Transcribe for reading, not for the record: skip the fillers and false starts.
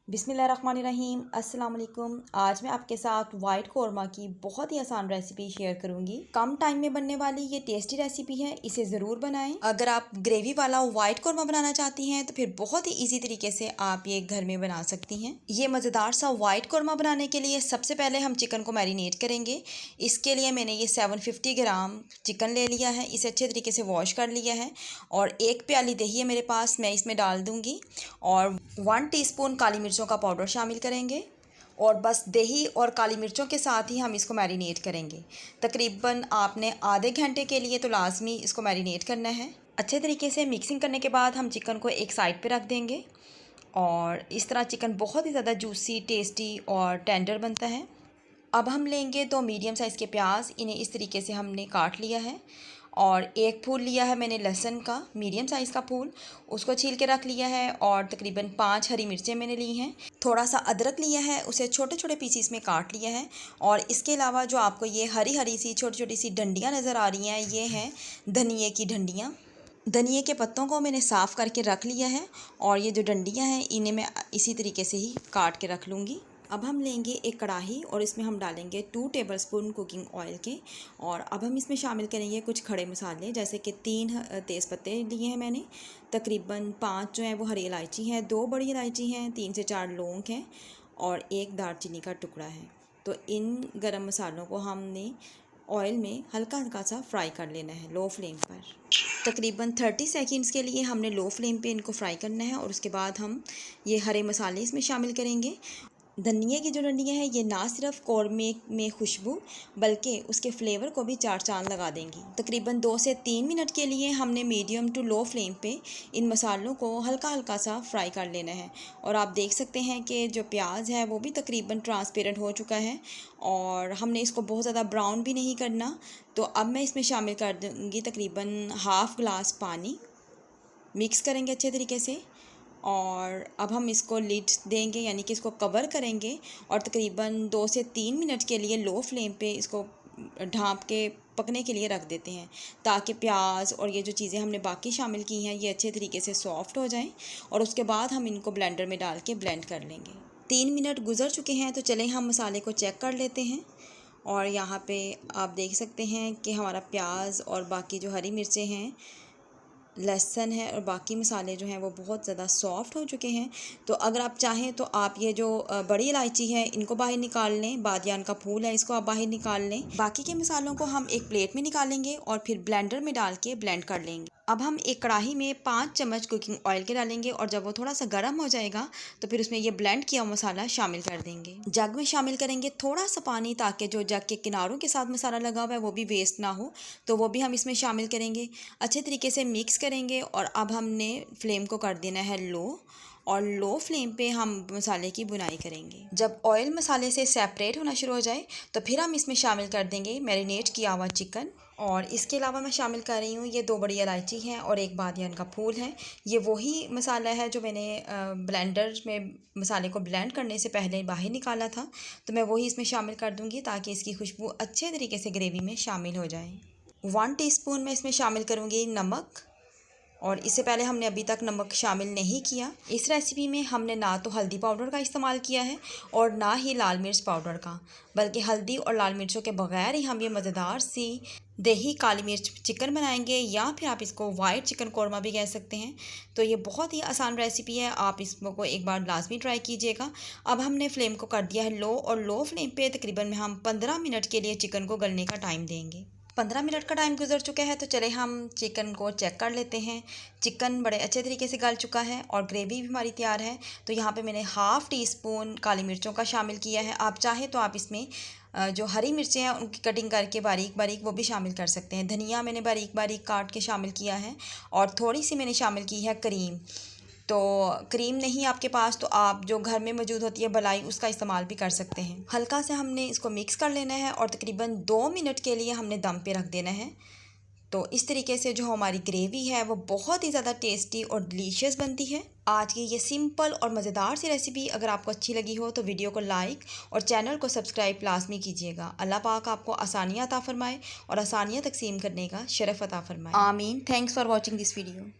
बिस्मिल्लाहिर्रहमानिर्रहीम। अस्सलाम वालेकुम। आज मैं आपके साथ वाइट कौरमा की बहुत ही आसान रेसिपी शेयर करूंगी। कम टाइम में बनने वाली ये टेस्टी रेसिपी है, इसे ज़रूर बनाएं। अगर आप ग्रेवी वाला वाइट कौरमा बनाना चाहती हैं तो फिर बहुत ही इजी तरीके से आप ये घर में बना सकती हैं। ये मज़ेदार सा वाइट कौरमा बनाने के लिए सबसे पहले हम चिकन को मैरिनेट करेंगे। इसके लिए मैंने ये 750 ग्राम चिकन ले लिया है। इसे अच्छे तरीके से वॉश कर लिया है और एक प्याली दही है मेरे पास, मैं इसमें डाल दूँगी और 1 टीस्पून काली मिर्चों का पाउडर शामिल करेंगे और बस दही और काली मिर्चों के साथ ही हम इसको मैरिनेट करेंगे। तकरीबन आपने आधे घंटे के लिए तो लाजमी इसको मैरिनेट करना है। अच्छे तरीके से मिक्सिंग करने के बाद हम चिकन को एक साइड पे रख देंगे और इस तरह चिकन बहुत ही ज़्यादा जूसी, टेस्टी और टेंडर बनता है। अब हम लेंगे 2 मीडियम साइज़ के प्याज, इन्हें इस तरीके से हमने काट लिया है और एक फूल लिया है मैंने लहसुन का, मीडियम साइज़ का फूल, उसको छील के रख लिया है और तकरीबन 5 हरी मिर्चें मैंने ली हैं। थोड़ा सा अदरक लिया है, उसे छोटे छोटे पीसीस में काट लिया है और इसके अलावा जो आपको ये हरी हरी सी छोटी छोटी सी डंडियाँ नज़र आ रही हैं, ये हैं धनिए की डंडियाँ। धनिए के पत्तों को मैंने साफ़ करके रख लिया है और ये जो डंडियाँ हैं इन्हें मैं इसी तरीके से ही काट के रख लूँगी। अब हम लेंगे एक कढ़ाई और इसमें हम डालेंगे 2 टेबलस्पून कुकिंग ऑयल के और अब हम इसमें शामिल करेंगे कुछ खड़े मसाले, जैसे कि 3 तेज़पत्ते लिए हैं मैंने, तकरीबन 5 जो हैं वो हरी इलायची है, 2 बड़ी इलायची हैं, 3 से 4 लौंग हैं और 1 दालचीनी का टुकड़ा है। तो इन गरम मसालों को हमने ऑयल में हल्का हल्का सा फ्राई कर लेना है लो फ्लेम पर। तकरीबन 30 सेकंड्स के लिए हमने लो फ्लेम पे इनको फ्राई करना है और उसके बाद हम ये हरे मसाले इसमें शामिल करेंगे। धनिया की जो डंडियाँ हैं ये ना सिर्फ कौरमे में खुशबू बल्कि उसके फ्लेवर को भी चार चांद लगा देंगी। तकरीबन 2 से 3 मिनट के लिए हमने मीडियम टू लो फ्लेम पे इन मसालों को हल्का हल्का सा फ्राई कर लेना है और आप देख सकते हैं कि जो प्याज है वो भी तकरीबन ट्रांसपेरेंट हो चुका है और हमने इसको बहुत ज़्यादा ब्राउन भी नहीं करना। तो अब मैं इसमें शामिल कर दूँगी तकरीबन हाफ़ ग्लास पानी, मिक्स करेंगे अच्छे तरीके से और अब हम इसको लिड देंगे, यानी कि इसको कवर करेंगे और तकरीबन 2 से 3 मिनट के लिए लो फ्लेम पे इसको ढाँप के पकने के लिए रख देते हैं, ताकि प्याज और ये जो चीज़ें हमने बाकी शामिल की हैं ये अच्छे तरीके से सॉफ़्ट हो जाएं और उसके बाद हम इनको ब्लेंडर में डाल के ब्लेंड कर लेंगे। 3 मिनट गुजर चुके हैं तो चलें हम मसाले को चेक कर लेते हैं और यहाँ पे आप देख सकते हैं कि हमारा प्याज और बाकी जो हरी मिर्चें हैं, लहसुन है और बाकी मसाले जो हैं वो बहुत ज़्यादा सॉफ़्ट हो चुके हैं। तो अगर आप चाहें तो आप ये जो बड़ी इलायची है इनको बाहर निकाल लें, बादियान का फूल है इसको आप बाहर निकाल लें। बाकी के मसालों को हम एक प्लेट में निकालेंगे और फिर ब्लेंडर में डाल के ब्लेंड कर लेंगे। अब हम एक कढ़ाई में 5 चम्मच कुकिंग ऑयल के डालेंगे और जब वो थोड़ा सा गर्म हो जाएगा तो फिर उसमें ये ब्लेंड किया हुआ मसाला शामिल कर देंगे। जग में शामिल करेंगे थोड़ा सा पानी, ताकि जो जग के किनारों के साथ मसाला लगा हुआ है वो भी वेस्ट ना हो, तो वो भी हम इसमें शामिल करेंगे। अच्छे तरीके से मिक्स करेंगे और अब हमने फ्लेम को कर देना है लो और लो फ्लेम पे हम मसाले की बुनाई करेंगे। जब ऑयल मसाले से सेपरेट होना शुरू हो जाए तो फिर हम इसमें शामिल कर देंगे मैरिनेट किया हुआ चिकन और इसके अलावा मैं शामिल कर रही हूँ ये 2 बड़ी इलायची हैं और 1 बादियान का फूल है। ये वही मसाला है जो मैंने ब्लेंडर में मसाले को ब्लेंड करने से पहले बाहर निकाला था, तो मैं वही इसमें शामिल कर दूँगी ताकि इसकी खुशबू अच्छे तरीके से ग्रेवी में शामिल हो जाए। 1 टीस्पून मैं इसमें शामिल करूँगी नमक और इससे पहले हमने अभी तक नमक शामिल नहीं किया। इस रेसिपी में हमने ना तो हल्दी पाउडर का इस्तेमाल किया है और ना ही लाल मिर्च पाउडर का, बल्कि हल्दी और लाल मिर्चों के बगैर ही हम ये मज़ेदार सी दही काली मिर्च चिकन बनाएंगे, या फिर आप इसको वाइट चिकन कौरमा भी कह सकते हैं। तो ये बहुत ही आसान रेसिपी है, आप इसको एक बार लाजमी ट्राई कीजिएगा। अब हमने फ्लेम को कर दिया है लो और लो फ्लेम पे तकरीबन हम 15 मिनट के लिए चिकन को गलने का टाइम देंगे। 15 मिनट का टाइम गुजर चुका है तो चले हम चिकन को चेक कर लेते हैं। चिकन बड़े अच्छे तरीके से गल चुका है और ग्रेवी भी हमारी तैयार है। तो यहाँ पे मैंने हाफ़ टीस्पून काली मिर्चों का शामिल किया है। आप चाहे तो आप इसमें जो हरी मिर्चें हैं उनकी कटिंग करके बारीक बारीक वो भी शामिल कर सकते हैं। धनिया मैंने बारीक बारीक काट के शामिल किया है और थोड़ी सी मैंने शामिल की है क्रीम। तो क्रीम नहीं आपके पास तो आप जो घर में मौजूद होती है मलाई, उसका इस्तेमाल भी कर सकते हैं। हल्का से हमने इसको मिक्स कर लेना है और तकरीबन 2 मिनट के लिए हमने दम पे रख देना है। तो इस तरीके से जो हमारी ग्रेवी है वो बहुत ही ज़्यादा टेस्टी और डिलीशियस बनती है। आज की ये सिंपल और मज़ेदार सी रेसिपी अगर आपको अच्छी लगी हो तो वीडियो को लाइक और चैनल को सब्सक्राइब लाजमी कीजिएगा। अल्लाह पाक आपको आसानियाँ अता फरमाए और आसानियाँ तकसीम करने का शरफ़ अता फरमाए। आमीन। Thanks for watching this video.